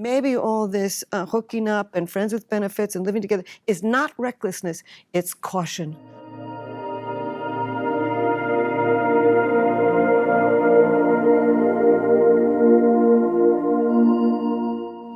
maybe all this hooking up and friends with benefits and living together is not recklessness, it's caution.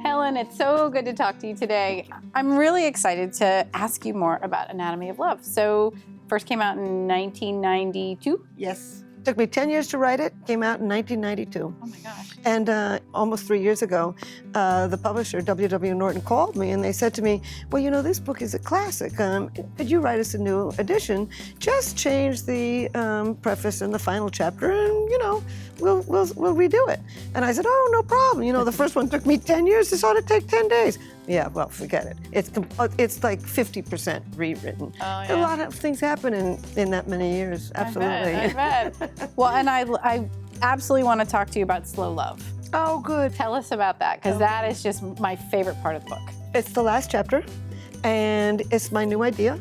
Helen, it's so good to talk to you today. I'm really excited to ask you more about Anatomy of Love. So, first came out in 1992? Yes. Took me 10 years to write it, came out in 1992. Oh my gosh. And almost 3 years ago, the publisher, W.W. Norton, called me and they said to me, well, you know, this book is a classic. Could you write us a new edition? Just change the preface and the final chapter and, you know, we'll redo it. And I said, oh, no problem. You know, the first one took me 10 years. This ought to take 10 days. Yeah, well, forget it. It's like 50% rewritten. Oh, yeah. A lot of things happen in that many years, absolutely. I bet. Well, and I absolutely want to talk to you about slow love. Oh, good. Tell us about that, because that is just my favorite part of the book. It's the last chapter, and it's my new idea,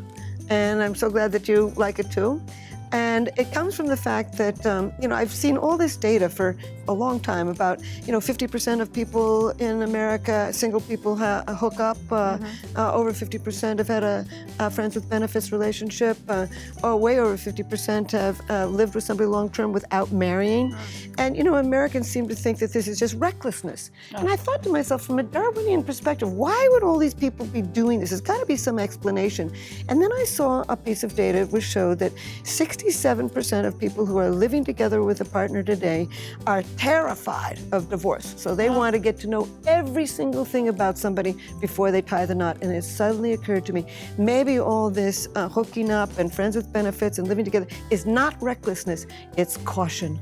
and I'm so glad that you like it too. And it comes from the fact that, you know, I've seen all this data for a long time about, you know, 50% of people in America, single people hook up. Over 50% have had a friends with benefits relationship. Way over 50% have lived with somebody long-term without marrying. And, you know, Americans seem to think that this is just recklessness. And I thought to myself, from a Darwinian perspective, why would all these people be doing this? There's got to be some explanation. And then I saw a piece of data which showed that 67% of people who are living together with a partner today are terrified of divorce. So they want to get to know every single thing about somebody before they tie the knot. And it suddenly occurred to me, maybe all this hooking up and friends with benefits and living together is not recklessness, it's caution.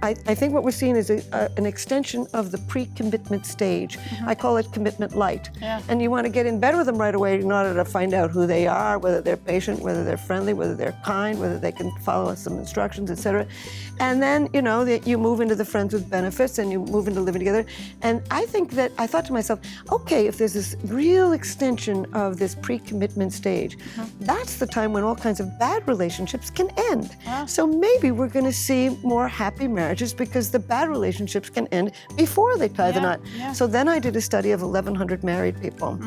I think what we're seeing is an extension of the pre-commitment stage. I call it commitment light. Yeah. And you want to get in bed with them right away in order to find out who they are, whether they're patient, whether they're friendly, whether they're kind, whether they can follow some instructions, etc. And then, you know, you move into the friends with benefits and you move into living together. And I thought to myself, okay, if there's this real extension of this pre-commitment stage, that's the time when all kinds of bad relationships can end. So maybe we're going to see more happy marriages because the bad relationships can end before they tie the knot. So then I did a study of 1,100 married people.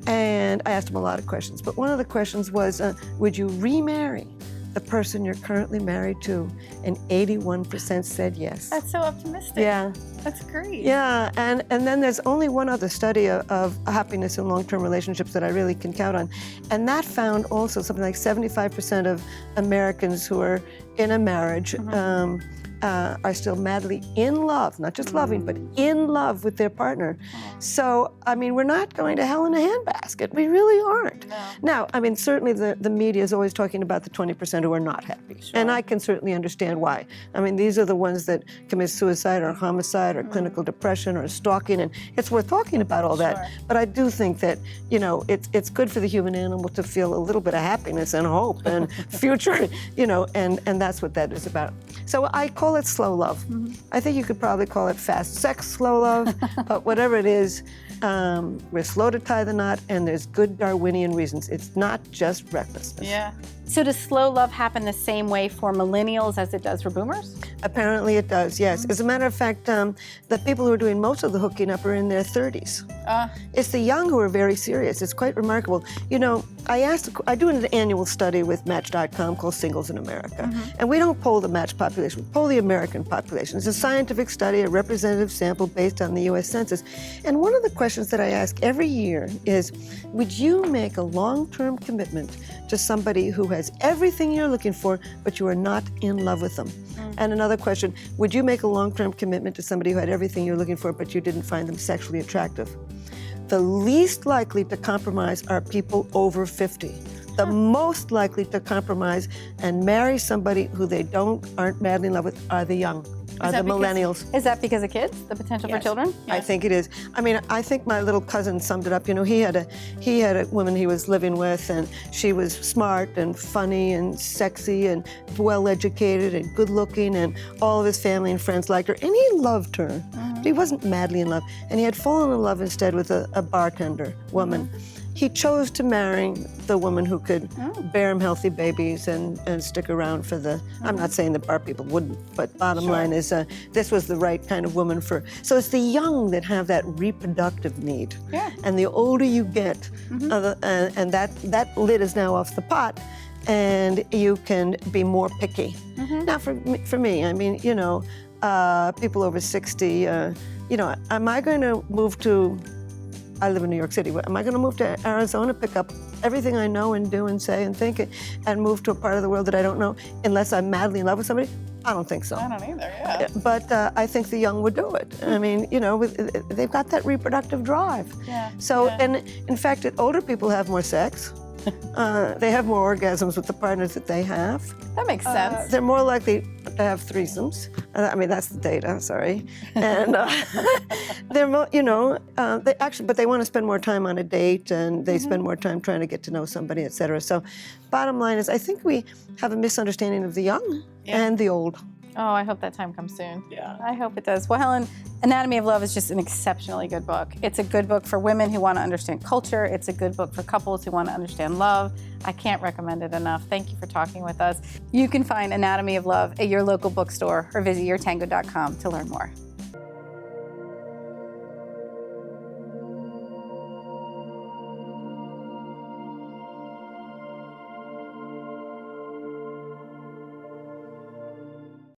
And I asked them a lot of questions. But one of the questions was, would you remarry the person you're currently married to? And 81% said yes. That's so optimistic. Yeah. That's great. Yeah, and then there's only one other study of happiness in long-term relationships that I really can count on. And that found also something like 75% of Americans who are in a marriage are still madly in love, not just loving, but in love with their partner. So, I mean, we're not going to hell in a handbasket. We really aren't. No. Now, I mean, certainly the media is always talking about the 20% who are not happy. And I can certainly understand why. I mean, these are the ones that commit suicide or homicide or clinical depression or stalking, and it's worth talking about all that. But I do think that, you know, it's good for the human animal to feel a little bit of happiness and hope and future, you know, and that's what that is about. So I call it slow love. I think you could probably call it fast sex slow love, but whatever it is, we're slow to tie the knot, and there's good Darwinian reasons. It's not just recklessness. Yeah. So does slow love happen the same way for millennials as it does for boomers? Apparently it does, yes. As a matter of fact, the people who are doing most of the hooking up are in their 30s. It's the young who are very serious. It's quite remarkable. You know, I do an annual study with Match.com called Singles in America. And we don't poll the Match population, we poll the American population. It's a scientific study, a representative sample based on the US Census. And one of the questions that I ask every year is, would you make a long-term commitment to somebody who has everything you're looking for, but you are not in love with them? And another question, would you make a long-term commitment to somebody who had everything you're looking for, but you didn't find them sexually attractive? The least likely to compromise are people over 50. The most likely to compromise and marry somebody who they aren't madly in love with are the young. The millennials. Is that because of kids, the potential for children? I think it is. I mean, I think my little cousin summed it up. You know, he had a woman he was living with, and she was smart and funny and sexy and well-educated and good-looking, and all of his family and friends liked her, and he loved her. But he wasn't madly in love, and he had fallen in love instead with a bartender woman. he chose to marry the woman who could Oh. bear him healthy babies and stick around for the, I'm not saying that our people wouldn't, but bottom line is this was the right kind of woman for, so it's the young that have that reproductive need. Yeah. And the older you get, and that lid is now off the pot, and you can be more picky. Now for me, I mean, you know, people over 60, you know, am I going to move to, I live in New York City, am I going to move to Arizona, pick up everything I know and do and say and think, and move to a part of the world that I don't know unless I'm madly in love with somebody? I don't think so. I don't either, yeah. But I think the young would do it. I mean, you know, they've got that reproductive drive. Yeah. So, yeah. and in fact, older people have more sex. They have more orgasms with the partners that they have. That makes sense. They're more likely to have threesomes. I mean, that's the data, sorry. And they're more, you know, they actually, but they want to spend more time on a date, and they spend more time trying to get to know somebody, et cetera. So bottom line is, I think we have a misunderstanding of the young and the old. Oh, I hope that time comes soon. Yeah. I hope it does. Well, Helen, Anatomy of Love is just an exceptionally good book. It's a good book for women who want to understand culture. It's a good book for couples who want to understand love. I can't recommend it enough. Thank you for talking with us. You can find Anatomy of Love at your local bookstore or visit YourTango.com to learn more.